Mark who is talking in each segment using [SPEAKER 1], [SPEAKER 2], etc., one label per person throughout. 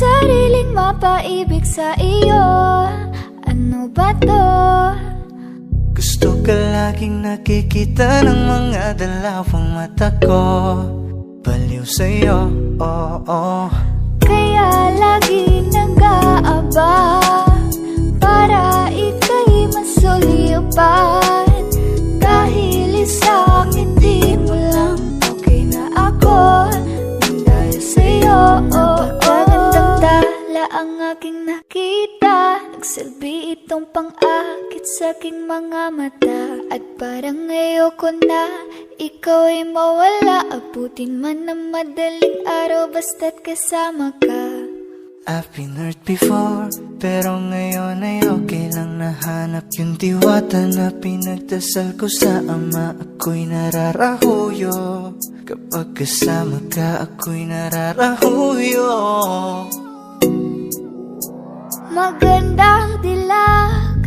[SPEAKER 1] sariling mapaibig sa iyo. Ano ba to?
[SPEAKER 2] Gusto ka laging nakikita ng mga dalawang mata ko. Baliw sa'yo, oo.
[SPEAKER 1] Kaya lagi nag-aaba para ika'y masulipan. Dahil isang ngiti mo lang, okay na ako nang dahil sa'yo. Napakagandang tala ang aking nakita. Nagsilbi itong pang-akit sa aking mga mata. At parang ayoko na ikaw ay mawala. Abutin man ng madaling araw basta't kasama ka.
[SPEAKER 2] I've been hurt before, pero ngayon ay okay lang. Nahanap yung diwata na pinagdasal ko sa ama. Ako'y nararahuyo, kapag kasama ka ako'y nararahuyo.
[SPEAKER 1] Magandang dilag,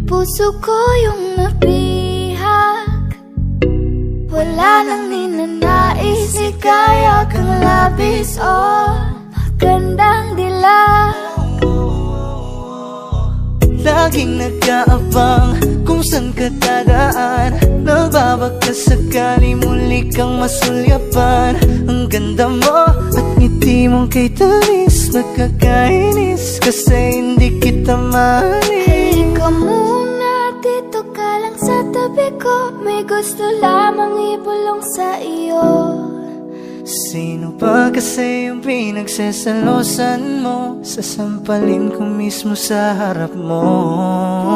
[SPEAKER 1] puso ko yung nabihag. Wala nang ninanais, ikaya kang labis, oh. Magandang dilag.
[SPEAKER 2] Laging nag-aabang kung saan ka dadaan. Nagbabaka sakali muli kang masulyapan. Ang ganda mo at ngiti mong kay tamis. Nagkakainis kasi hindi kita mahalin.
[SPEAKER 1] Halika muna, dito ka lang sa tabi ko. May gusto lamang ibulong sa iyo.
[SPEAKER 2] Sino ba kasi yung pinagsasalosan mo? Sasampalin ko mismo sa harap mo.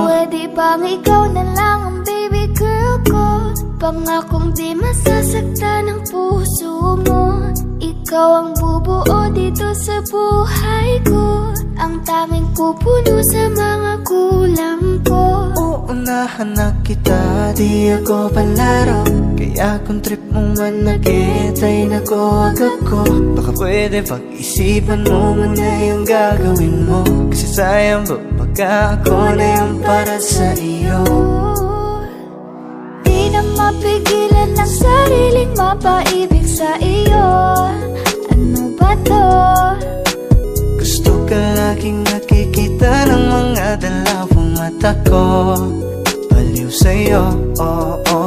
[SPEAKER 1] Pwede bang ikaw na lang ang baby girl ko? Pangakong di masasaktan ang puso mo. Ikaw ang bubuo dito sa buhay ko. Ang tanging pupuno sa mga kulang ko.
[SPEAKER 2] Uunahan na kita, di ako palaro. Kaya kung trip mong manakit ay nakuwag ako. Baka pwede pag-isipan mo muna yung gagawin mo. Kasi sayang ba pagka ako na yung para sa iyo.
[SPEAKER 1] Di na mapigilan ng sariling mapaibig sa iyo. Ano ba to?
[SPEAKER 2] Gusto ka laging nakikita ng mga dalawang mata ko. Baliw sa'yo, oo.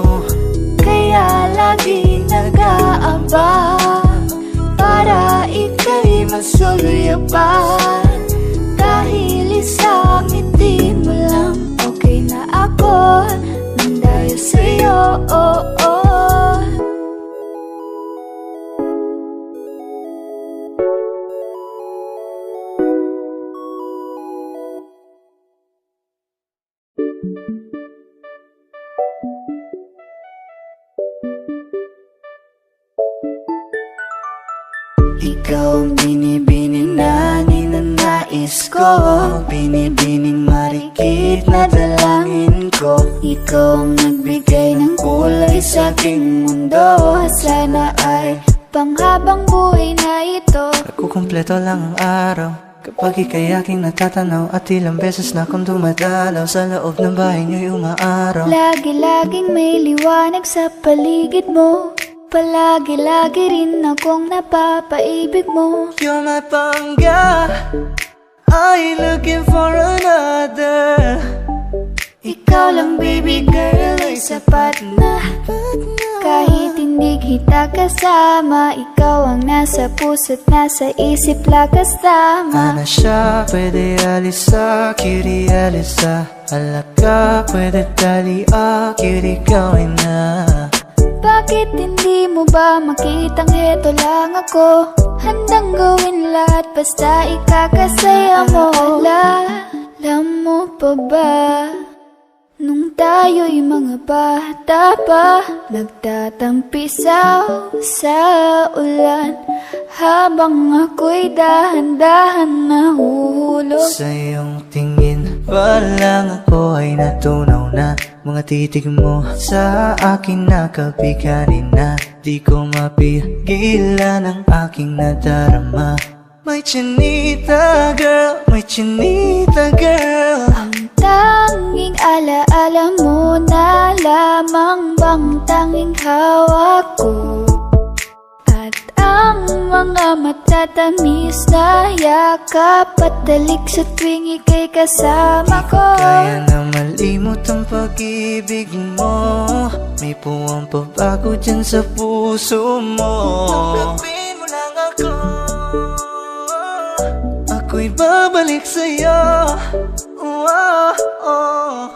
[SPEAKER 1] Kaya lagi nag-aaba para ika'y masulipan. Dahil isang ngiti mo lang, okay na ako nang dahil sa'yo, oo.
[SPEAKER 2] Ikaw ang binibining na ninanais ko. Binibining marikit na dalangin ko.
[SPEAKER 1] Ikaw ang nagbigay ng kulay sa aking mundo. Sana ay panghabang buhay na ito.
[SPEAKER 2] Nagkukumpleto lang ang araw kapag ika'y aking natatanaw. At ilang beses na akong dumadalaw sa loob ng bahay niyo'y umaaraw.
[SPEAKER 1] Lagi-laging may liwanag sa paligid mo. Palagi-lagi rin akong napapaibig mo.
[SPEAKER 2] You're my pangga, I ain't looking for another.
[SPEAKER 1] Ikaw lang baby girl ay sapat na. Kahit hindi kita kasama, ikaw ang nasa puso't nasa isip lakas tama.
[SPEAKER 2] Ana siya, pwede alisa, cutie alisa. Alaka, pwede tali, cutie gawin na.
[SPEAKER 1] Bakit hindi mo ba makitang heto lang ako? Handang gawin lahat basta ikakasaya mo. Alam mo pa ba? Nung tayo'y mga bata pa, nagtatampisaw sa ulan, habang ako'y dahan-dahan nahuhulog.
[SPEAKER 2] Sa iyong tingin pa lang ako ay natunaw na. Mga titig mo sa akin nakabiganin na. Di ko mapigilan ang aking nadarama. My chinita girl, my chinita girl.
[SPEAKER 1] Ang tanging alaala mo na lamang bang tanging hawak ko. At Ang mga matatamis na yakap at dalik sa tuwing ika'y kasama ko.
[SPEAKER 2] Kaya na malimot ang pag-ibig mo. May puwang pabago dyan sa puso mo. Tanggapin mo lang ako, ako'y babalik sa'yo. Oh, oh.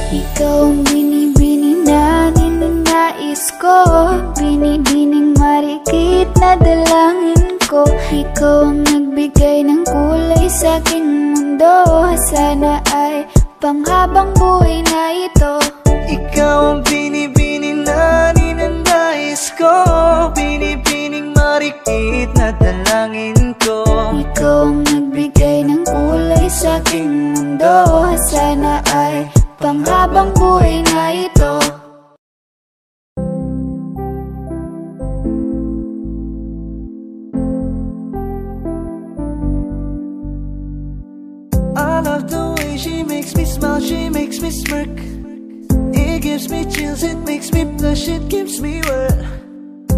[SPEAKER 1] Ikaw ang binibini na ninanais ko, binibining marikit na dalangin ko. Ikaw ang nagbigay ng kulay sa aking mundo. Sana ay panghabang buhay na ito.
[SPEAKER 2] Ikaw ang binibini na ninanais ko, binibining marikit na dalangin ko.
[SPEAKER 1] Ikaw ang nagbigay ng kulay sa aking mundo. Sana ay panghabang buhay na ito.
[SPEAKER 2] I love the way she makes me smile, she makes me smirk. It gives me chills, it makes me blush, it gives me world.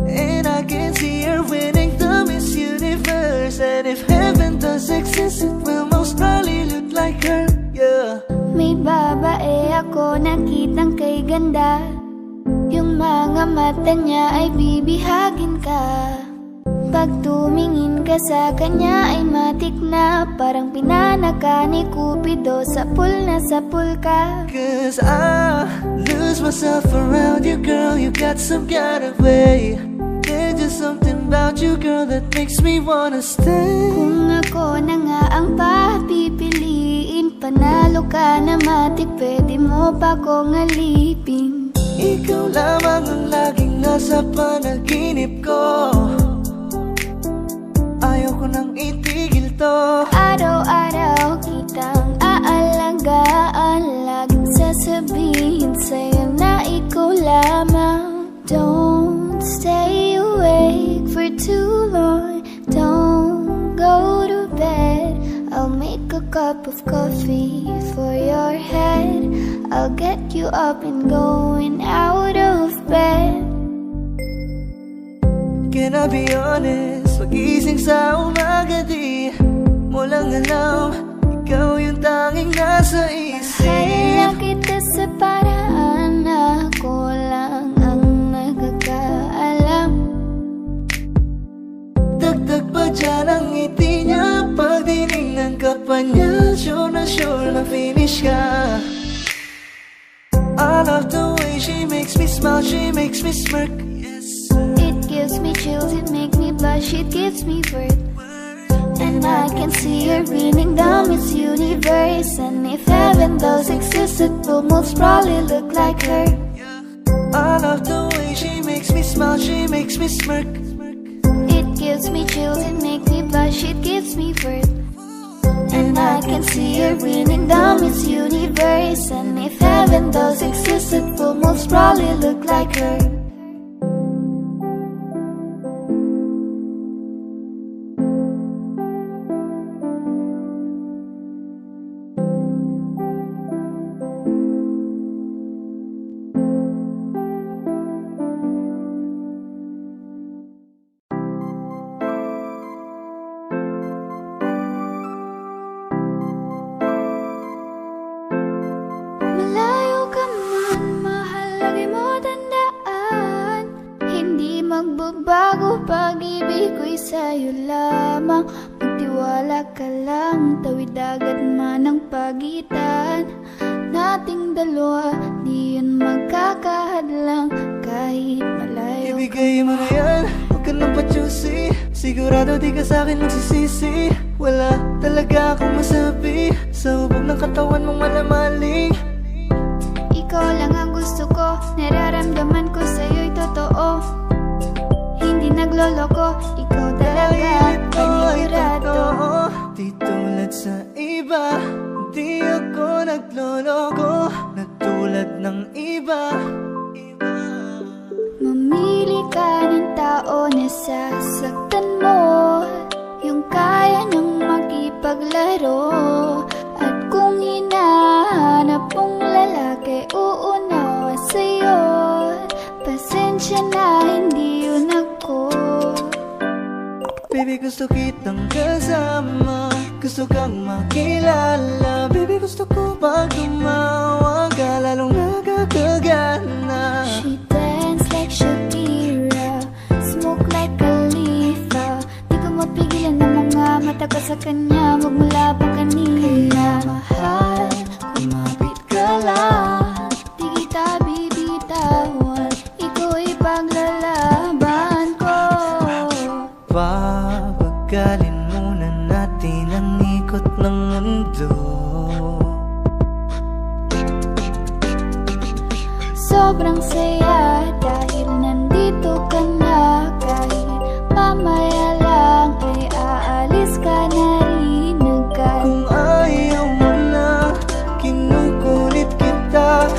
[SPEAKER 2] And I can see her winning the Miss Universe. And if heaven does exist, it will most probably look like her, yeah.
[SPEAKER 1] May babae ako nakitang kay ganda. Yung mga mata niya ay bibihagin ka. Pag tumingin ka sa kanya ay matik na. Parang pinanaka ni Cupido, sapul na sapul ka.
[SPEAKER 2] Cause I lose myself around you, girl. You got some kind of way. There's just something about you, girl, that makes me wanna stay.
[SPEAKER 1] Kung ako na nga ang papipiliin, panalo ka na matik, pwede mo pa kong alipin.
[SPEAKER 2] Ikaw lamang ang laging nasa panaginip ko. Ayaw ko nang itigil to.
[SPEAKER 1] Araw-araw kitang aalagaan, laging sasabihin sa'yo na ikaw lamang. Don't stay awake for too long, don't go to bed. I'll make a cup of coffee for your head. I'll get you up and going out of bed.
[SPEAKER 2] Can I be honest? Pag-ising sa umaga di mo lang alam, ikaw yung tanging nasa isip.
[SPEAKER 1] Mahal kita sa paraan na ako lang ang nagkakaalam.
[SPEAKER 2] Dagdag pa dyan ang ngiti niya, pag tinignan ka pa niya, sure na finish ka. I love the way she makes me smile, she makes me smirk.
[SPEAKER 1] It gives me chills, it makes me blush, it gives me worth. And I can see her winning the Miss Universe. And if heaven does exist, it will most probably look like her.
[SPEAKER 2] I love the way she makes me smile, she makes me smirk.
[SPEAKER 1] It gives me chills, it makes me blush, it gives me worth. And I can see her winning the Miss Universe. And if heaven does exist, it will most probably look like her. Malayo ka man, mahal, lagi mo tandaan. Hindi magbabago, pag-ibig ko'y sa'yo lamang. Magtiwala ka lang, tawid dagat man ang pagitan nating dalawa, di yun magkakahadlang kahit malayo.
[SPEAKER 2] Ibigay mo na yan, huwag ka nang pa-choosy. Sigurado di ka sa'kin magsisisi. Wala talaga akong masabi sa hubog ng katawan mong malamaling.
[SPEAKER 1] Ikaw lang ang gusto ko, nararamdaman ko sa'yo'y totoo. Hindi nagloloko, ikaw talaga, panigurado.
[SPEAKER 2] Di tulad sa iba, di ako nagloloko. Nagtulad ng iba.
[SPEAKER 1] Mamili ka ng tao na sasaktan mo, yung kaya niyang makipaglaro. At kung hinahanap mong
[SPEAKER 2] Baby, gusto kitang kasama, gusto kang makilala. Baby, gusto ko pag tumawag ka, lalong nakakagana.
[SPEAKER 1] She dance like Shakira, smoke like Khalifa. Di ko mapigilan ng mga mata ko sa kanya, magmula pa kanina. Kaya mahal, kumapit ka lang, di kita bibitawan, ikaw ay paglalaban ko.
[SPEAKER 2] Papagalin muna natin ang ikot ng mundo.
[SPEAKER 1] Sobrang saya dahil nandito ka na. Kahit mamaya lang ay aalis ka na rin agad.
[SPEAKER 2] Kung ayaw mo na, kinukulit kita,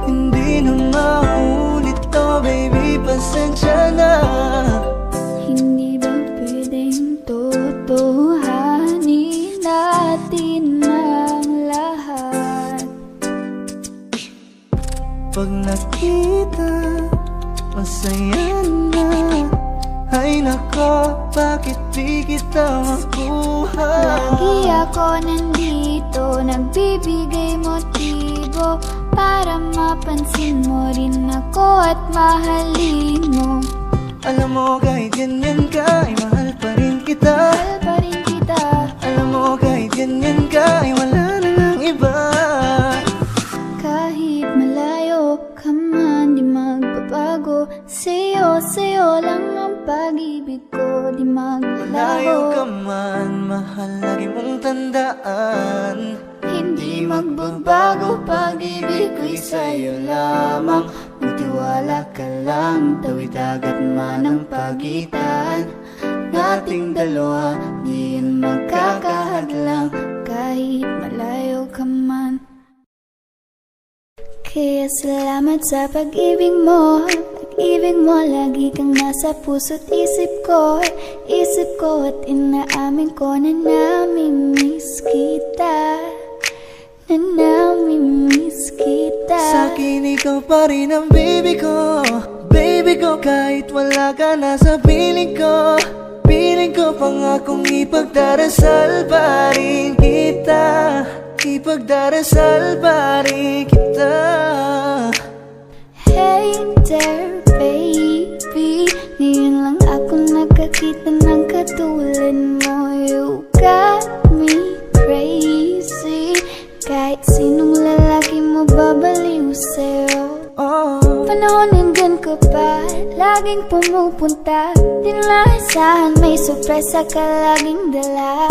[SPEAKER 2] hindi na maulit to, baby, pasensya na.
[SPEAKER 1] Hindi ba pwedeng totohanin natin ang lahat?
[SPEAKER 2] Pag nakita, masaya na. Ay nako, bakit di kita makuha?
[SPEAKER 1] Lagi ako nandito, nagbibigay motibo para mapansin mo rin ako at mahalin mo.
[SPEAKER 2] Alam mo kahit ganyan ka, ay mahal pa rin kita.
[SPEAKER 1] Mahal pa rin kita.
[SPEAKER 2] Alam mo kahit ganyan ka, ay wala na ng iba.
[SPEAKER 1] Kahit malayo ka man, di magbabago. Sa'yo lang ang pag-ibig ko, di
[SPEAKER 2] Layo ka
[SPEAKER 1] maglaho.
[SPEAKER 2] man, mahal, lagi mong tandaan.
[SPEAKER 1] Hindi magbabago, pag-ibig ko'y sa'yo lamang.
[SPEAKER 2] Magtiwala ka lang, tawid dagat man ang pagitan. Nating dalawa, di yun magkakahadlang.
[SPEAKER 1] Kahit malayo ka man. Kaya salamat sa pag-ibig mo. Pag-ibig mo, lagi kang nasa puso't isip ko. Isip ko at inaamin ko na namimiss kita. Na namimiss kita.
[SPEAKER 2] Sa'kin ikaw pa rin ang baby ko. Baby ko, kahit wala ka na sa piling ko. Piling ko pangakong ipagdarasal pa rin kita. Ipagdarasal pa rin kita.
[SPEAKER 1] Hey there baby, ngayon lang ako nakakita ng katulad mo. You got me crazy, kahit sinong lalaki mo babaliw sa'yo. Panahon hanggan ka pa, laging pumupunta. Tinlasahan may sorpresa ka laging dala.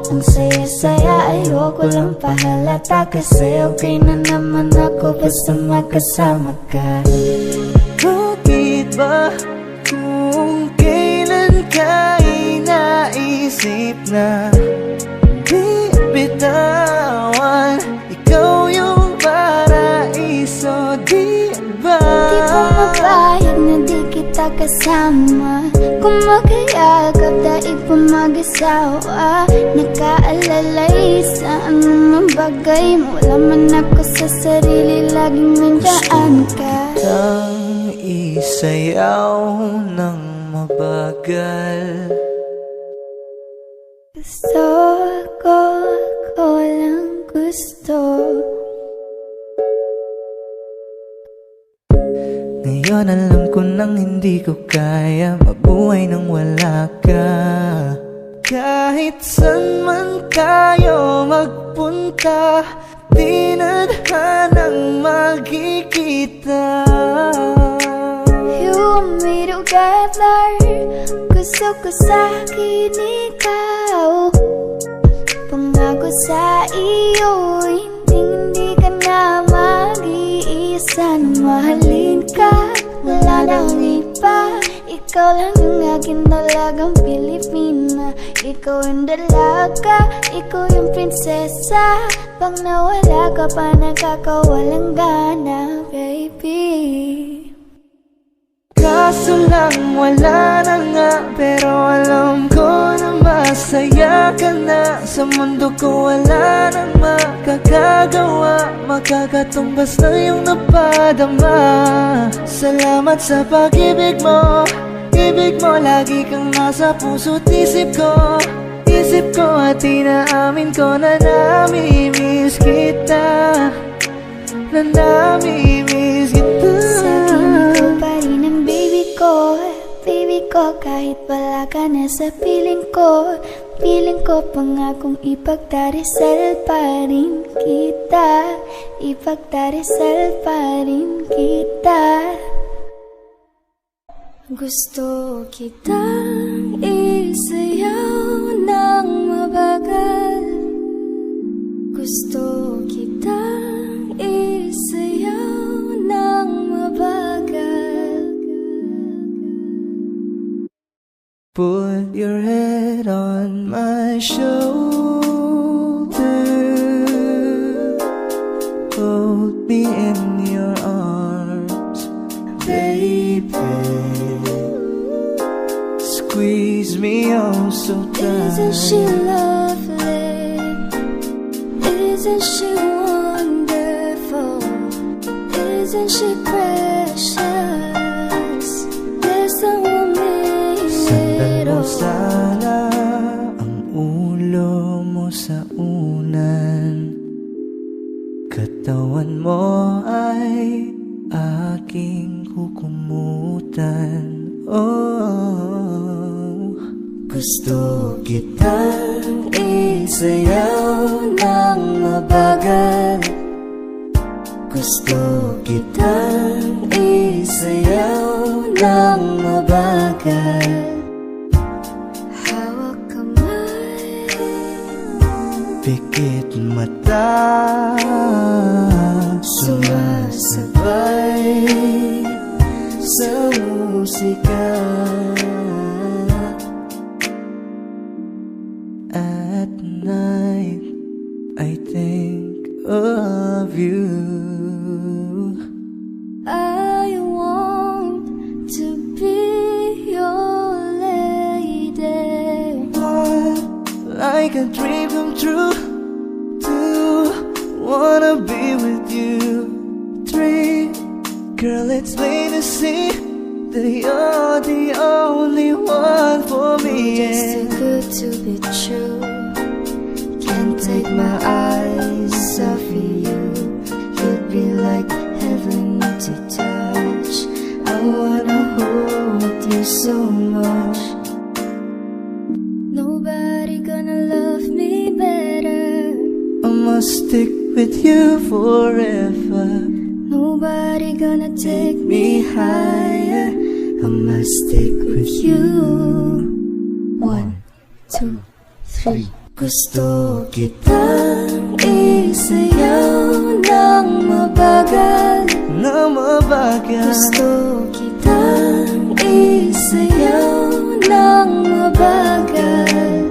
[SPEAKER 1] Ang saya-saya, ayoko lang pahalata, kasi okay na naman ako basta magkasama ka.
[SPEAKER 2] Bakit ba kung kailan ka inaisip na di bitawan? Ikaw yung paraiso, di ba?
[SPEAKER 1] Di ko mapayag na di kita kasama. Kung magkayakap daig pa mag-asawa. Nakaalalay sa anumang bagay. Wala man ako sa sarili, laging nandyan ka.
[SPEAKER 2] Ang isayaw ng mabagal.
[SPEAKER 1] Gusto ko, ako lang gusto.
[SPEAKER 2] Ngayon alam ko nang hindi ko kaya mabuhay nang wala ka. Kahit saan man tayo magpunta, di na hanang magkikita.
[SPEAKER 1] You want me together, gusto ko sa'kin ikaw. Pangako sa iyo, hindi ka na mag-iisa. Na mahalin ka, wala nang iba. Ikaw lang yung aking dalagang Pilipina. Ikaw yung dalaga, ikaw yung prinsesa. Pag nawala ka pa, nakakawalang gana, baby.
[SPEAKER 2] Kaso lang wala na nga, pero alam ko na masaya ka na. Sa mundo ko wala nang makakagawa, makakatumbas na yung napadama. Salamat sa pag-ibig mo, pag-ibig mo, lagi kang nasa puso't isip ko. Isip ko at inaamin ko na namimiss kita, na namimiss kita.
[SPEAKER 1] Sabihin ko pa rin ang baby ko, baby ko, kahit wala ka na sa piling ko. Piling ko pangakong ipagdarasal pa rin kita, ipagdarasal pa rin kita. Gusto kitang isayaw ng mabagal, gusto kitang isayaw ng mabagal.
[SPEAKER 2] Put your head on my shoulder, hold me in your arms, baby. Squeeze me oh so tight.
[SPEAKER 1] Isn't she lovely? Isn't she wonderful? Isn't she precious? There's someone
[SPEAKER 2] Sandan mo sana ang ulo mo sa unan, katawan mo ay aking kukumutan. Oh, gusto kitang isayaw ng mabagal, gusto kitang isayaw ng mabagal.
[SPEAKER 1] hawak kamay,
[SPEAKER 2] Pikit mata, sumasabay sa musika. At night, I think of you.
[SPEAKER 1] I want to be your lady.
[SPEAKER 2] What, like a dream come true, two, wanna be with you. Three, girl, it's plain to see that you're the only one for me.
[SPEAKER 1] Just too good to be true. Can't take my eyes off of you. You'd be like heaven to touch. I wanna hold you so much. Nobody gonna love me better.
[SPEAKER 2] I must stick with you forever.
[SPEAKER 1] Nobody gonna take
[SPEAKER 2] Me higher, I must stick with you.
[SPEAKER 1] 1, 2, 3.
[SPEAKER 2] Gusto kitang isayaw ng mabagal, na mabagal.
[SPEAKER 1] Gusto kitang isayaw ng mabagal.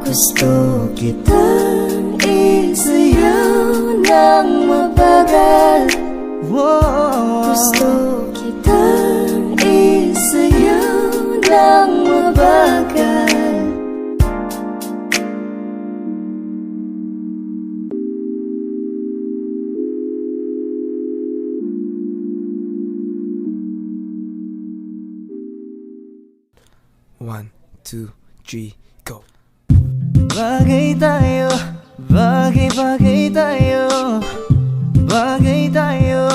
[SPEAKER 2] Gusto kitang isayaw ng mabagal. Whoa.
[SPEAKER 1] Gusto kitang isayaw ng mabagal.
[SPEAKER 3] One, two, three, go.
[SPEAKER 2] Bagay tayo, bagay tayo, bagay tayo,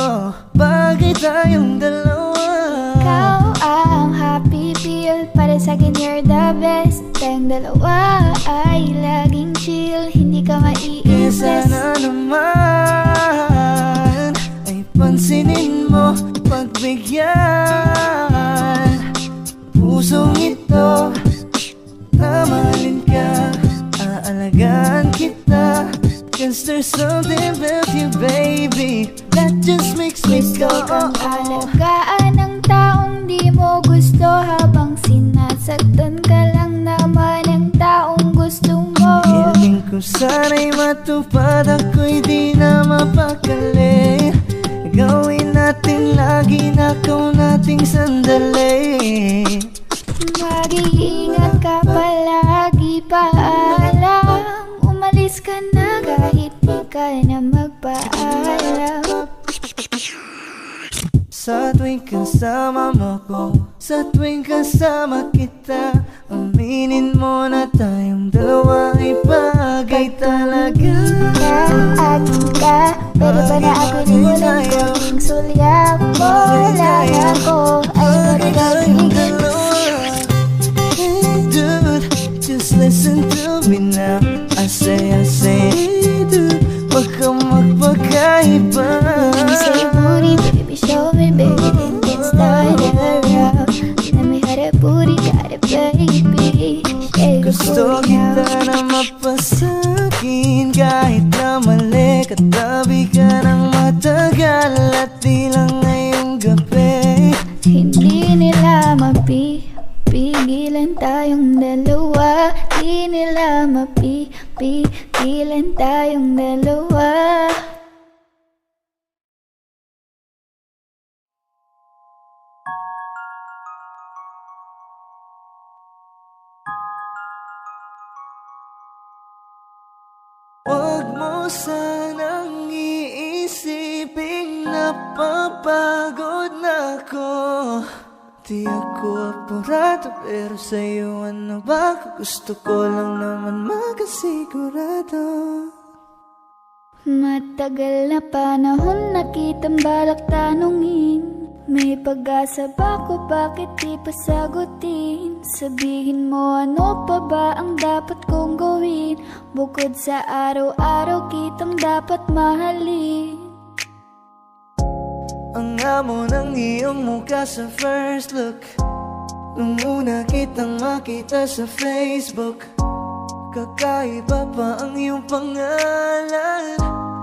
[SPEAKER 2] bagay tayong dalawa.
[SPEAKER 1] Ikaw ang happy pill, para sa'kin you're the best. Tayong dalawa ay laging chill, hindi ka maiinis.
[SPEAKER 2] Sana naman ay pansinin mo, pagbigyan pusong ito, na mahalin ka, aalagaan kita. 'Cause there's something about you, baby, that just makes me go.
[SPEAKER 1] Gusto kang alagaan ng taong di mo gusto, habang sinasaktan ka lang naman ng taong gusto mo.
[SPEAKER 2] Hiling ko sana'y matupad, ako'y di na mapakali. Gawin natin lagi na ikaw nating sandali.
[SPEAKER 1] Mag-iingat ka palagi, paalam. Umalis ka na kahit di ka na magpaalam.
[SPEAKER 2] Sa tuwing kasama mo ko, sa tuwing kasama kita, aminin mo na tayong dalawa ay bagay talaga.
[SPEAKER 1] Akin ka, pwede ba na ako nimulan ko? Ang sulyap mo lang ako ay magkakigil.
[SPEAKER 2] Hey dude, just listen to me now. I say, hey dude, wag kang magpagkaiba.
[SPEAKER 1] Say booty, baby, show me, baby, then get started around. Let me have that booty, got it, baby. Shake the
[SPEAKER 2] Gusto
[SPEAKER 1] booty now.
[SPEAKER 2] kita na mapasakin kahit na mali. Katabi ka ng matagal at di lang ngayong gabi.
[SPEAKER 1] Hindi nila mapipigilan tayong dalawa. Di nila mapipigilan tayong dalawa.
[SPEAKER 2] Huwag mo sanang iisiping napapagod na ako. Di ako apurado pero sa'yo ano ba? Gusto ko lang naman makasigurado.
[SPEAKER 1] Matagal na panahon na kitang balak tanungin. May pag-asa ba ko, bakit di pa sagutin? Sabihin mo ano pa ba ang dapat kong gawin? Bukod sa araw-araw kitang dapat mahalin.
[SPEAKER 2] Ang amo ng iyong mukha sa first look, nung una kitang makita sa Facebook. Kakaiba pa ang iyong pangalan,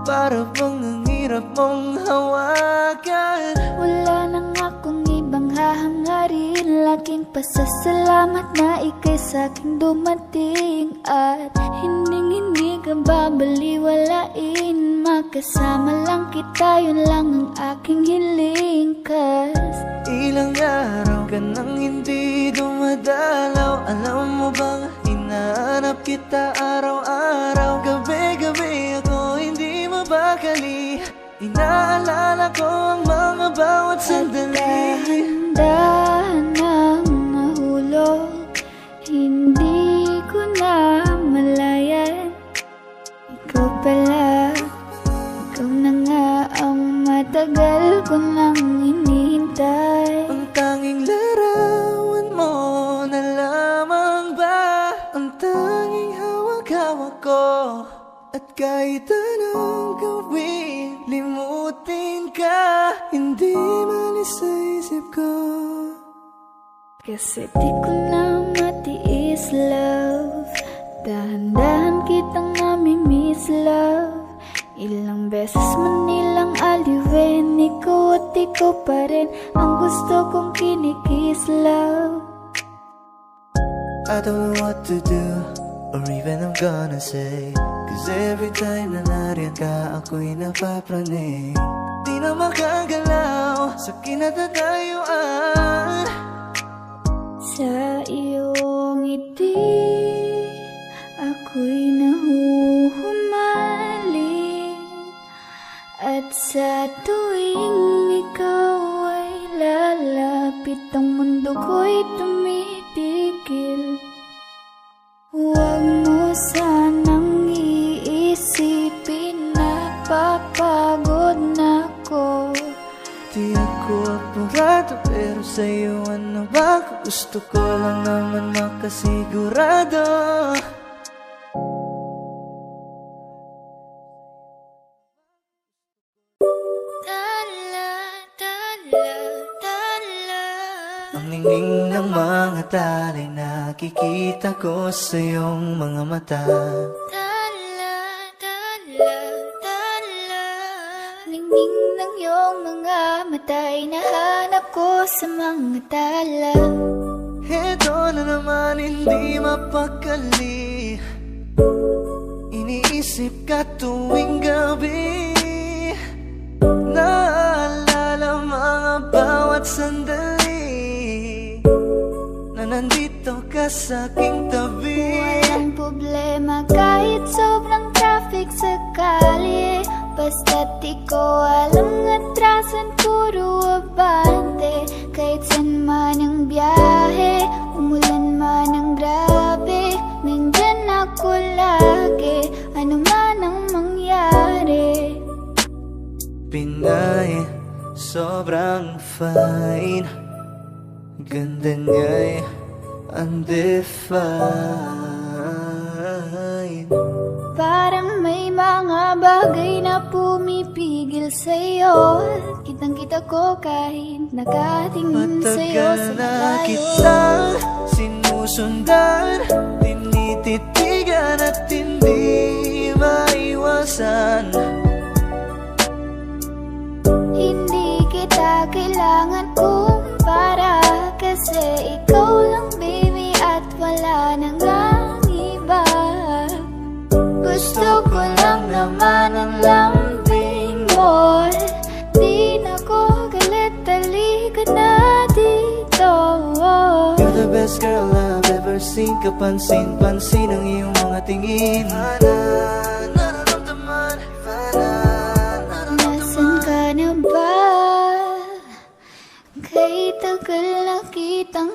[SPEAKER 2] para bang ang hirap mong hawakan.
[SPEAKER 1] Wala nang akong ibang hahangarin, laking pasasalamat na ika'y sa'king dumating. At hindi ka babaliwalain, makasama lang kita, yun lang ang aking hiling. Cause
[SPEAKER 2] ilang araw ka nang hindi dumadalaw. Alam mo bang hinahanap kita araw-araw? Gabi-gabi ako hindi mabakali, inaalala ko ang mga bawat sandali.
[SPEAKER 1] dahan-dahan nang nahulog, hindi ko na malayan. Ikaw pala, ikaw na nga ang matagal ko nang hinihintay.
[SPEAKER 2] Ang tanging larawan mo na lamang ba ang tanging hawak-hawak ko? At kahit anong gawin, limutin ka, hindi malis sa isip ko.
[SPEAKER 1] Kasi di ko na matiis, love. Dahan-dahan kitang nami-miss, love. Ilang beses man nilang aliwin, ikaw at ikaw pa rin ang gusto kong kinikis, love.
[SPEAKER 2] I don't know what to do, or even I'm gonna say, cause every time na nariyan ka, ako'y napapraning. Di na makagalaw sa kinatatayuan.
[SPEAKER 1] Sa iyong ngiti, ako'y nahuhumaling. At sa tuwing ikaw ay lalapit, ang mundo ko'y tumitigil. Huwag mo sanang iisipin na papagod na ako.
[SPEAKER 2] Di ako apurado pero sa'yo ano ba? Gusto ko lang naman makasigurado. Ang ningning ng mga talay, nakikita ko sa iyong mga mata.
[SPEAKER 1] Ningning ng iyong mga mata'y nahanap ko sa mga tala.
[SPEAKER 2] Heto na naman hindi mapakali, iniisip ka tuwing gabi. Naalala mga bawat sandali na nandito ka sa aking tabi.
[SPEAKER 1] Walang problema kahit sobrang traffic sa kali, basta't ikaw alam atrasan puro abala.
[SPEAKER 2] Pinay, sobrang fine. Ganda niya'y undefined.
[SPEAKER 1] Parang may mga bagay na pumipigil sa'yo. Kitang-kita ko kahit nakatingin sa'yo
[SPEAKER 2] Matagal
[SPEAKER 1] sa
[SPEAKER 2] na
[SPEAKER 1] malayo.
[SPEAKER 2] kitang sinusundan, tinititigan at hindi maiwasan.
[SPEAKER 1] Hindi kita kailangan kumpara, kasi ikaw lang baby at wala nang ang iba. Gusto ko lang naman ang lambing mo. Di na ko galit, halika na dito.
[SPEAKER 2] You're the best girl I've ever seen. Kapansin-pansin ang iyong mga tingin. Nararamdaman,
[SPEAKER 1] Nasaan ka na ba? Kay tagal na kitang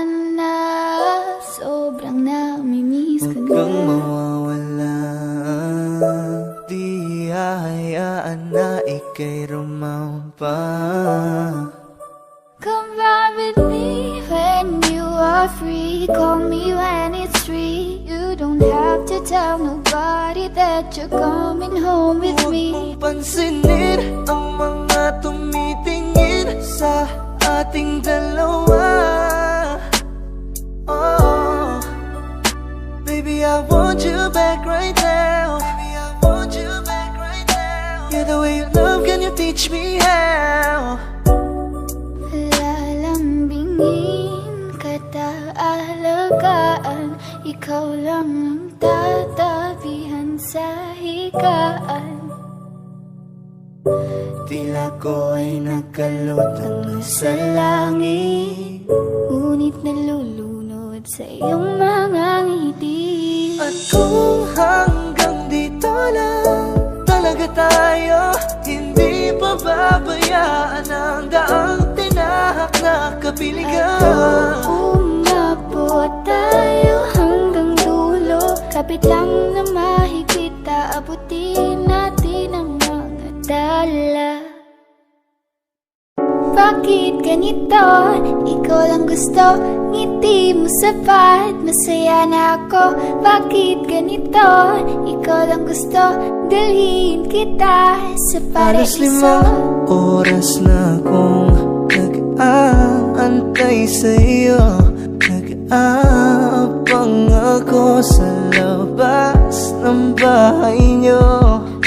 [SPEAKER 1] hinahanap. Sobrang namimiss ko
[SPEAKER 2] Huwag kang
[SPEAKER 1] na.
[SPEAKER 2] mawawala. Di hahayaan na ika'y rumampa.
[SPEAKER 1] Come ride with me when you are free. Call me when it's free. You don't have to tell nobody that you're coming home with
[SPEAKER 2] Huwag
[SPEAKER 1] me.
[SPEAKER 2] mong pansinin ang mga tumitingin sa ating dalawa. Oh, baby, I want you back right now. Baby, I want you back right now. Yeah, the way you love, can you teach me how?
[SPEAKER 1] Lalambingin kita, alagaan. Ikaw lang ang tatabihan sa higaan.
[SPEAKER 2] Tila ko ay nakalutang sa langit,
[SPEAKER 1] Ngunit nalulunod sa iyong mga ngiti.
[SPEAKER 2] at kung hanggang dito lang talaga tayo, hindi pa babayaan ang daang tinahak na kapiligan.
[SPEAKER 1] Umabot tayo hanggang dulo. Kapit lang na mahigpit, aabutin natin ang mga dala. Bakit ganito? Ikaw lang gusto, ngiti mo sapat, masaya na ako. Bakit ganito? Ikaw lang gusto, dalhin kita sa
[SPEAKER 2] Alas
[SPEAKER 1] paraiso.
[SPEAKER 2] 5 oras na akong nag-aantay sa'yo. Nag-aabang ako sa labas ng bahay niyo.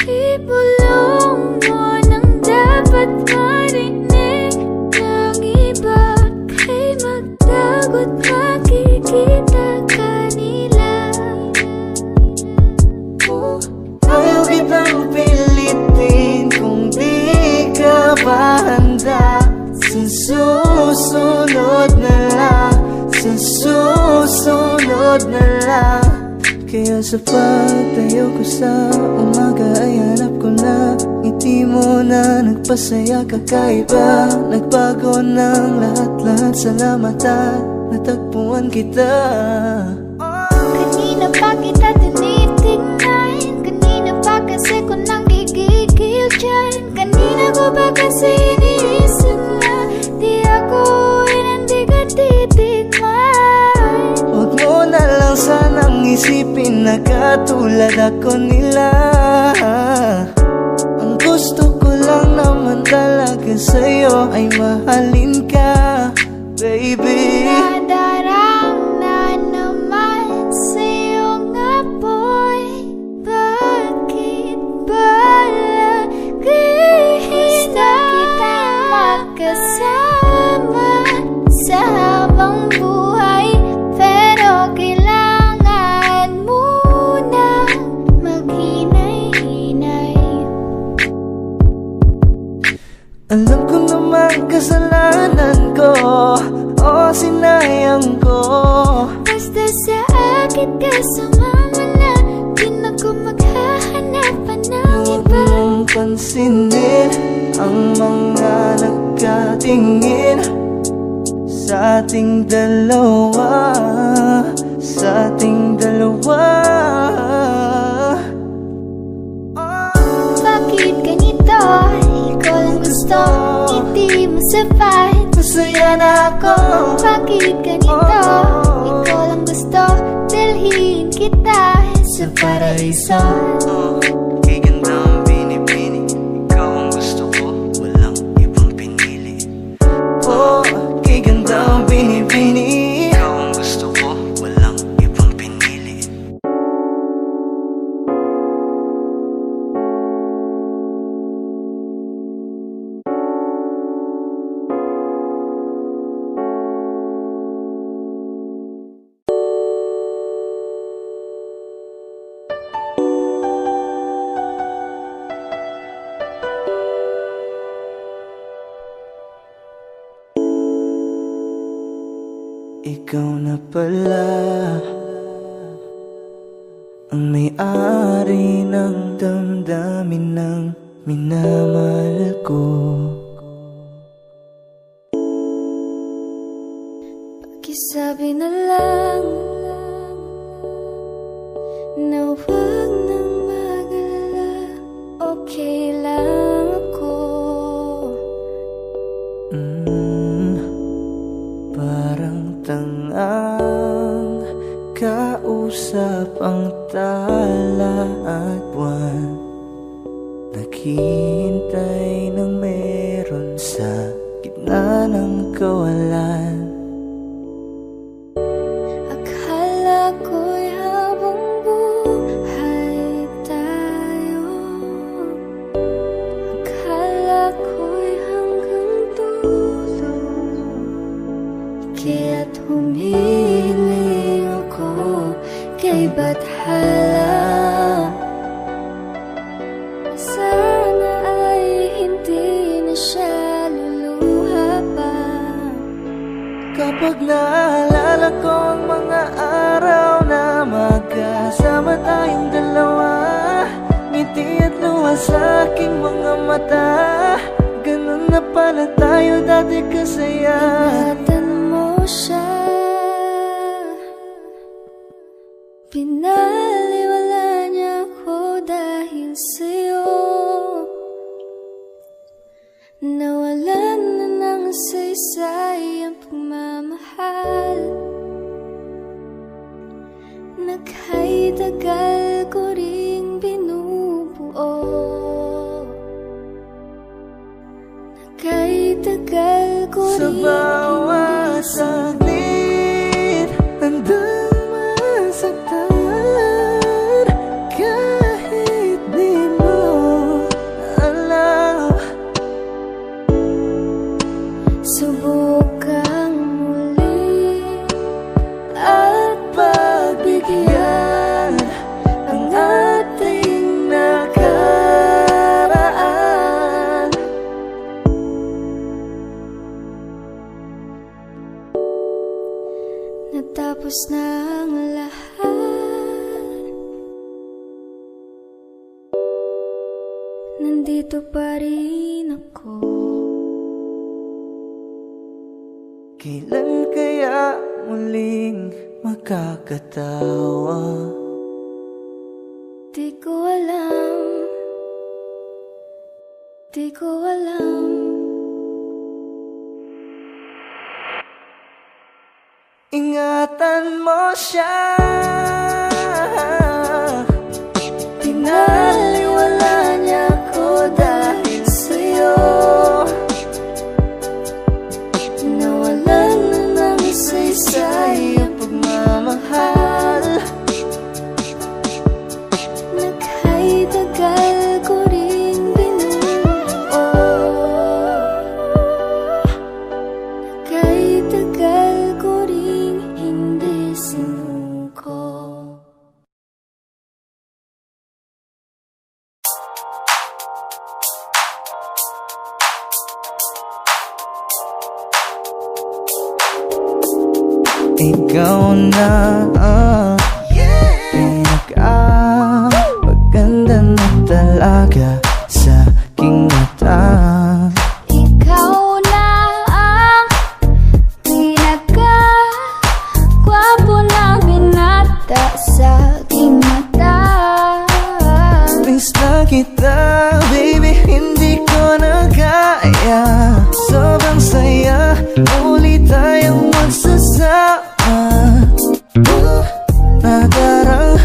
[SPEAKER 1] Ibulong mo nang dapat marinig ng iba. Kay magdagot makikita kanila.
[SPEAKER 2] Ayaw kitang pilitin kung di ka ba handa. Sa susunod na lang, sa susunod na lang. Kaya sa pagtayo ko sa umaga ay hanap ko na ngiti mo na nagpasaya kakaiba. Nagbago ng lahat-lahat, salamat at natagpuan kita.
[SPEAKER 1] Kanina pa kita tinitingnan, kanina pa kasi ko nang gigigil dyan. Kanina ko pa kasi iniisip na di ako inandigan titigman.
[SPEAKER 2] Huwag mo na lang sanang isipin na katulad ako nila. Ang gusto ko lang naman talaga sa'yo ay mahalin ka, baby.
[SPEAKER 1] Nadarang na naman sa iyong apoy. Bakit ba lagi na kita magkasama sa habang buhay? Pero kailangan munang maghinay-hinay.
[SPEAKER 2] Alam ko naman kasalanan ko, o sinayang ko.
[SPEAKER 1] Basta sa akin ka sumama na, di na ko maghahanapan ng
[SPEAKER 2] Huwag
[SPEAKER 1] iba.
[SPEAKER 2] mong pansinin ang mga nagkatingin sa ating dalawa, sa ating dalawa.
[SPEAKER 1] Bakit kita sa paraiso.
[SPEAKER 2] Kay gandang binibini, ikaw ang gusto ko, walang ibang pinili. Oh, kay gandang binibini, ikaw ang gusto ko, walang ibang pinili. Ikaw na pala ang may-ari ng damdamin ng minamahal ko.
[SPEAKER 1] Pakisabi na lang na huwag nang mag-alala, okay lang ako.
[SPEAKER 2] Parang tangang kausap ang tala at buwan, naghihintay ng meron sa gitna ng kawalan.
[SPEAKER 1] Akala ko'y habang buhay tayo, akala ko'y hanggang dulo, kaya't humiling ako kay Bathala. Sana ay hindi na siya luluha pa.
[SPEAKER 2] Kapag naalala ko ang mga araw na magkasama tayong dalawa, ngiti at luha sa aking mga mata, ganun na pala tayo dati kasaya.
[SPEAKER 1] Ingatan mo siya, pinaliwala niya ako dahil sa'yo. Nawalan na ng saysay ang pagmamahal, nakay tagal ko ring binubuo, nakay tagal ko
[SPEAKER 2] Sa
[SPEAKER 1] ring
[SPEAKER 2] bawat saglit, handang masaktan, kahit di mo alam.
[SPEAKER 1] subukang muli at pagbigyan ang ating nakaraan. Natapos na ang lahat, nandito pa rin ako.
[SPEAKER 2] Kailan kaya muling makakatawa?
[SPEAKER 1] Di ko alam, di ko alam.
[SPEAKER 2] Ingatan mo siya,
[SPEAKER 1] Pinaliwala niya ako dahil sa'yo. Nawalan na ng saysay ang pagmamahal, nakay tagal ko ring binuo, nakay tagal ko ring hindi sinuko.
[SPEAKER 2] ikaw na ang pinaka-maganda na talaga sa aking mata.
[SPEAKER 1] Ikaw na ang pinaka-gwapo na binata sa aking mata.
[SPEAKER 2] Miss na kita, baby, hindi ko na kaya. Sobrang saya, muli tayong magsasama. Nadarang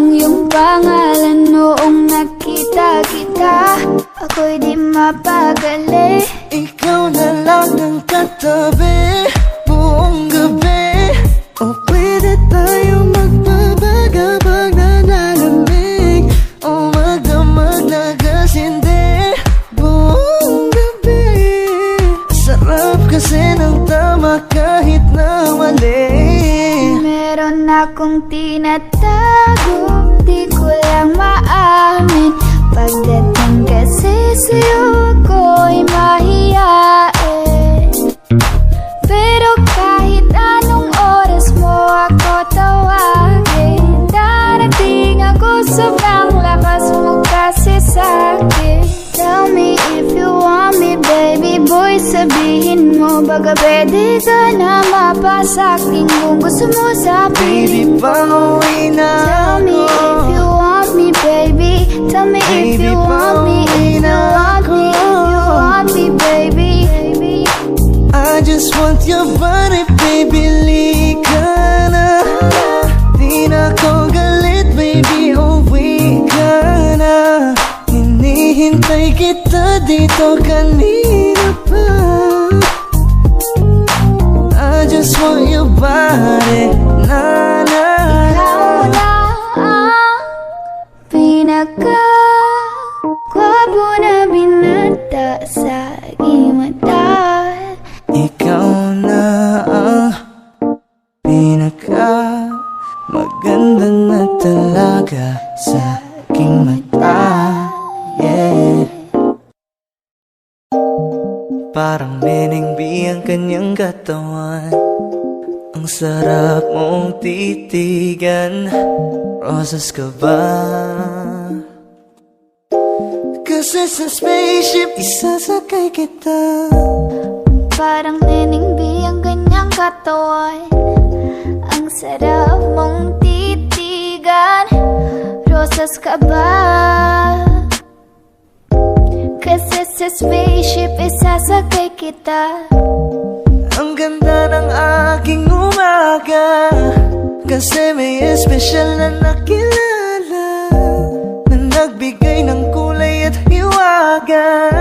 [SPEAKER 1] ang iyong pangalan noong nakita kita. Ako'y di mapagali.
[SPEAKER 2] Ikaw na lang ang katabi buong gabi. O pwede tayo magbabaga pag nanalamig, o magdamag na gasindi buong gabi. Sarap kasi ng tama kahit na mali.
[SPEAKER 1] Meron akong tinatago, di ko lang maamin. Pagdating kasi sa'yo ako'y mahiyain. Pero kahit anong oras mo ako tawagin, darating ako, sobrang lakas mo kasi sa'kin. Tell me if you want me, baby boy, sabihin mo. Baga pwede ka na mapasa'kin kung gusto mo sabihin.
[SPEAKER 2] Baby, pauwi na
[SPEAKER 1] Tell me if you want me, baby. Tell me if you want me, if you want me, if you want me, baby.
[SPEAKER 2] I just want your body, baby, lika na. Di na ko galit, baby, uwi ka na. Hinihintay kita dito kanina pa. I just want your body, na na.
[SPEAKER 1] Ikaw na ang pinaka-gwapo na binata sa aking mata.
[SPEAKER 2] Ikaw na ang pinaka maganda na talaga sa aking mata. Yeah. Parang Neneng B ang kanyang katawan. Ang sarap mong titigan. Rosas ka ba? Kasi sa spaceship isasakay kita.
[SPEAKER 1] Parang Neneng B ang kanyang katawan. Ang sarap mong titigan. Rosas ka ba? Kasi sa spaceship isasakay kita.
[SPEAKER 2] Ang ganda ng aking umaga, kasi may espesyal na nakilala, na nagbigay ng kulay at hiwaga.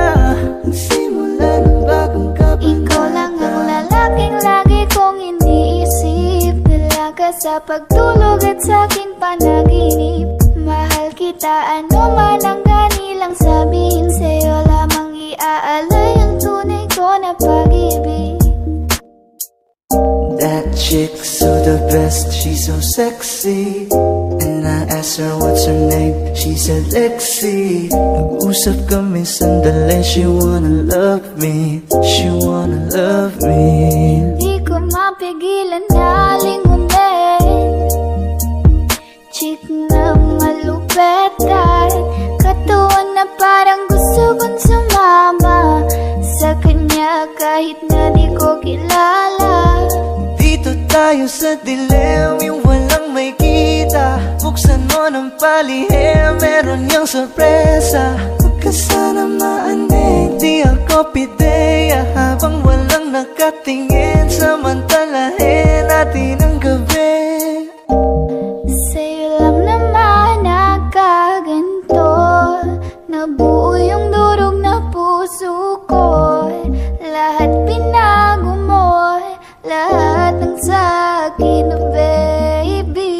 [SPEAKER 2] Ang simula ng bagong kabanata.
[SPEAKER 1] Ikaw lang ang lalaking lagi kong iniisip. Dalaga sa pagtulog at sa aking panaginip. Mahal kita, ano man ang ganilang sabihin. Sa'yo lamang iaalay ang tunay ko na pag-ibig.
[SPEAKER 2] That chick's so the best, she's so sexy. And I asked her what's her name, she said Lexi. Nag-usap kami sandali, she wanna love me, she wanna love me.
[SPEAKER 1] Di ko mapigilan na lingunin. Chick na malupet at katawan na parang gusto kong sumama sa kanya kahit na di ko kilala.
[SPEAKER 2] Dito tayo sa dilim, yung walang may kita. Buksan mo ng palihim, meron niyang sorpresa. Huwag ka sana maanig, di ako pideya. Habang walang nakatingin, samantalahin natin ang gabi.
[SPEAKER 1] Sa'yo lang naman nakaganto, nabuo yung durog na puso ko. Lahat pinago mo, lahat ng sa'kin, baby.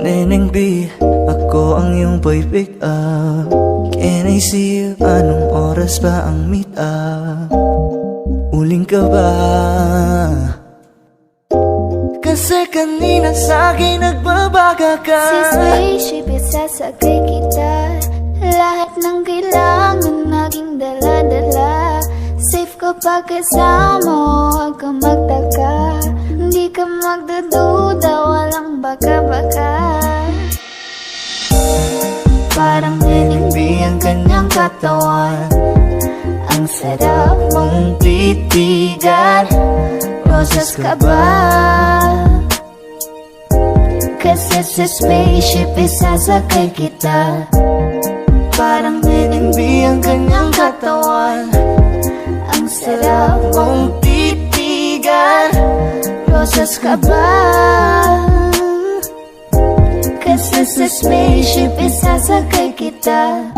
[SPEAKER 2] Neneng B, ako ang iyong boy pick up. Can I see you? Anong oras ba ang meet up? Uling ka ba? Kasi kanina sa'kin nagbabaga ka.
[SPEAKER 1] Si spaceship isasakay kita. Lahat ng kailangan naging dala-dala. Safe kapag kasama mo, huwag ka magtaka. Hindi ka magdududa, walang baka-baka. Parang Neneng B ang kanyang katawan. Ang sarap mong titigan. Rosas ka ba? Kasi sa spaceship isasakay kita. Parang Neneng B ang kanyang katawan. Ang sarap mong titigan. Rosas ka ba? Kasi sa spaceship isasakay kita.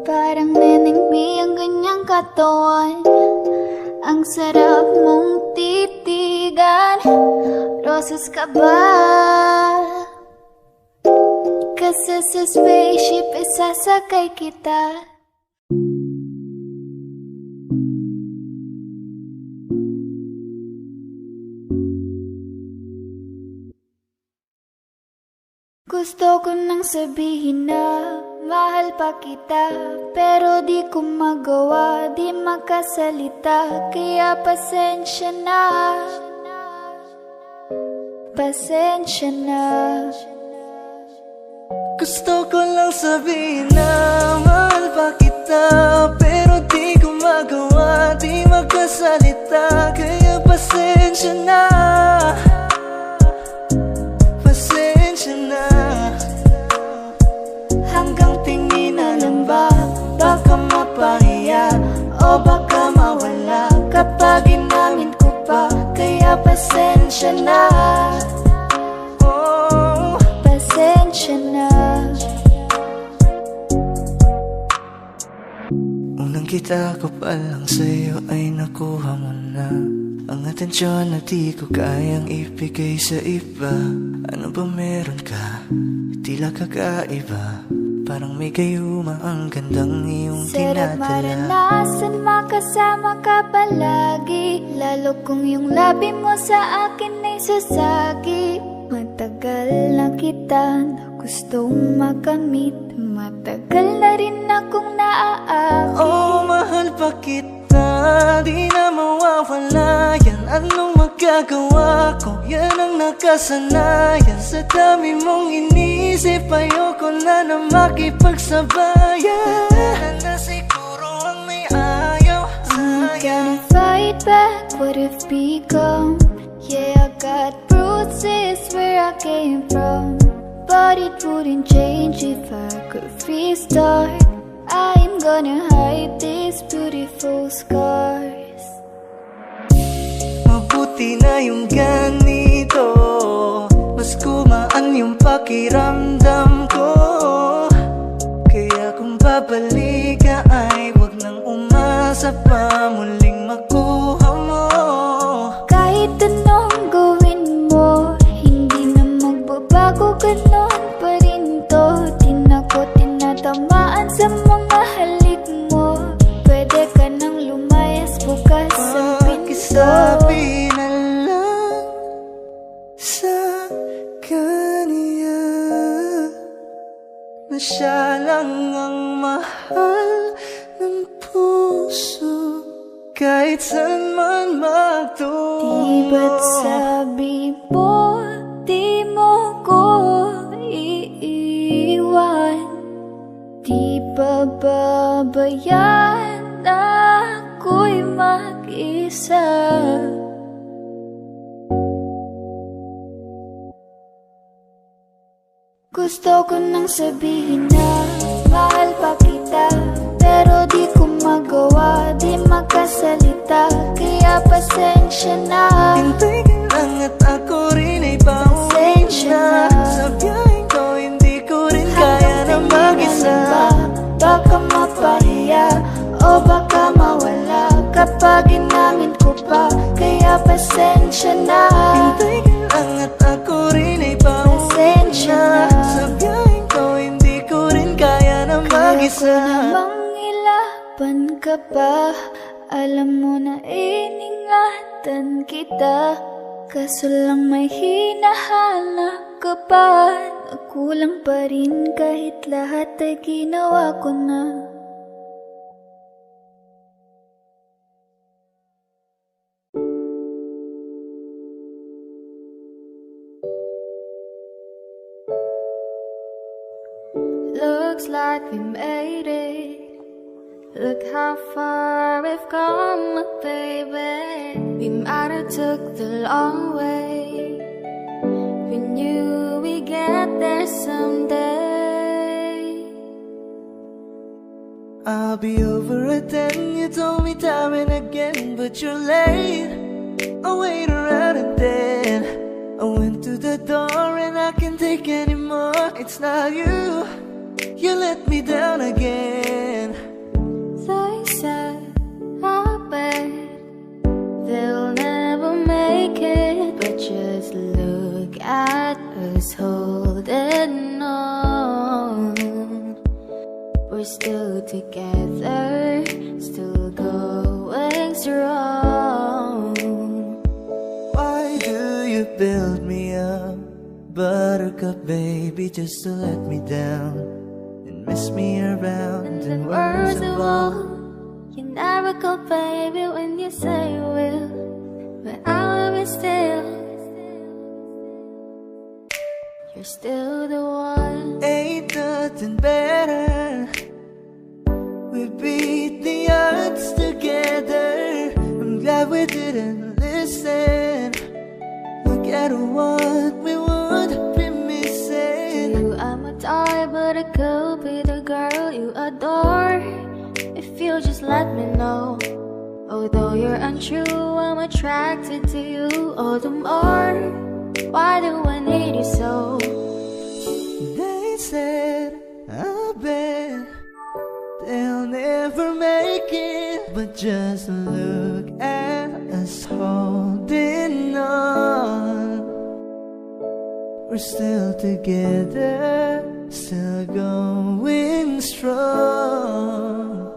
[SPEAKER 1] Parang Neneng Mi ang ganyang katawan. Ang sarap mong titigan. Rosas ka ba? Kasi sa spaceship isasakay kita. Gusto ko nang sabihin na mahal pa kita, pero di ko magawa, di makasalita. Kaya pasensya na, pasensya na.
[SPEAKER 2] Gusto ko lang sabihin na mahal pa kita, pero di ko magawa, di makasalita. Kaya pasensya na, pasensya na. Hanggang tingin na lang ba, baka mapahiya o baka mawala kapag inamin ko pa. Kaya pasensya na, oh,
[SPEAKER 1] Pasensya na.
[SPEAKER 2] unang kita ko pa lang sa'yo ay nakuha mo na ang atensyon na di ko kayang ibigay sa iba. Ano ba meron ka? Tila kakaiba. Parang may gayuma ang gandang iyong
[SPEAKER 1] Sarap
[SPEAKER 2] tinadala.
[SPEAKER 1] maranasan, makasama ka palagi. Lalo kung yung labi mo sa akin ay sasagi. Matagal na kita na gustong makamit. Matagal na rin akong naaakit.
[SPEAKER 2] Oh, mahal pa kita, di na mawawala yan. Anong magagawa ko? Yan ang nakasanayan. Sa dami mong inisip, ayoko na na makipagsabayan. Na siguro ang may ayaw
[SPEAKER 1] I'm
[SPEAKER 2] sa'yo.
[SPEAKER 1] gonna fight back what if become. Yeah, I got bruises where I came from, but it wouldn't change if I could restart. I'm gonna hide these beautiful scars.
[SPEAKER 2] Mabuti na yung ganito, mas gumaan yung pakiramdam ko. Kaya kung babalik ka ay wag nang umasa pa muling makuha mo.
[SPEAKER 1] Kahit anong gawin mo, hindi na magbabago, ganon pa rin to. Di na ko tinatamaan sa mga halik mo. Pwede ka nang lumayas, bukas ang pinto.
[SPEAKER 2] Pakisabi na lang sa kanya na siya lang ang mahal ng puso, kahit saan man magtungo.
[SPEAKER 1] Di ba't sabi mo, di mo ko iiwan? Di ba babayaan na ako'y mag-isa? Gusto ko nang sabihin na mahal pa kita, pero di ko magawa, di makasalita. Kaya pasensya na,
[SPEAKER 2] Hintay ka lang at ako rin ay pauwi
[SPEAKER 1] pasensya
[SPEAKER 2] na.
[SPEAKER 1] na.
[SPEAKER 2] Sa biyaheng ko hindi ko rin kaya na mag-isa.
[SPEAKER 1] Baka mapahiya o baka mawala kapag inamin ko pa. Kaya pasensya na,
[SPEAKER 2] Hintay ka lang at ako rin ay pauwi
[SPEAKER 1] pasensya
[SPEAKER 2] na.
[SPEAKER 1] na.
[SPEAKER 2] Sa biyaheng ko hindi ko rin kaya na
[SPEAKER 1] Kaya ko
[SPEAKER 2] mag-isa.
[SPEAKER 1] namang ilaban ka pa. Alam mo na iningatan kita, kaso lang may hinahanap ka pa. Nagkulang pa rin kahit lahat ay ginawa ko na. Looks like we made it. Look how far we've come, baby. We might have took the long way. We knew we'd get there someday.
[SPEAKER 2] I'll be over it then, you told me time and again, but you're late. I'll wait around and then I went to the door and I can't take anymore. It's not you, you let me down again.
[SPEAKER 1] They said, I bet they'll never make it, but just look at us holding on. We're still together, still going strong.
[SPEAKER 2] Why do you build me up, buttercup baby, just to let me down and mess me around?
[SPEAKER 1] And worst of all, you never go baby when you say you will, but I'll be still. You're still the one.
[SPEAKER 2] Ain't nothing better. We beat the odds together. I'm glad we didn't listen. Look at what we would be missing.
[SPEAKER 1] You, I'm a toy, but I could be the girl you adore if you just let me know. Although you're untrue, I'm attracted to you all the more. Why do I need you so?
[SPEAKER 2] They said, I bet they'll never make it, but just look at us holding on. We're still together, still going strong.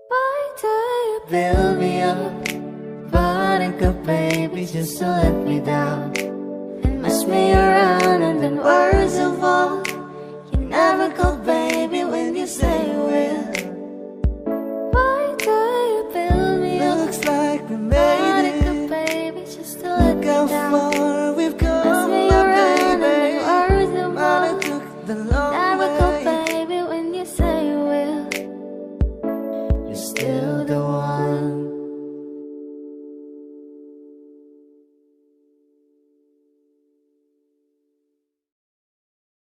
[SPEAKER 1] Why do you
[SPEAKER 2] Build me up, buttercup baby, just to let me down
[SPEAKER 1] and mess me around?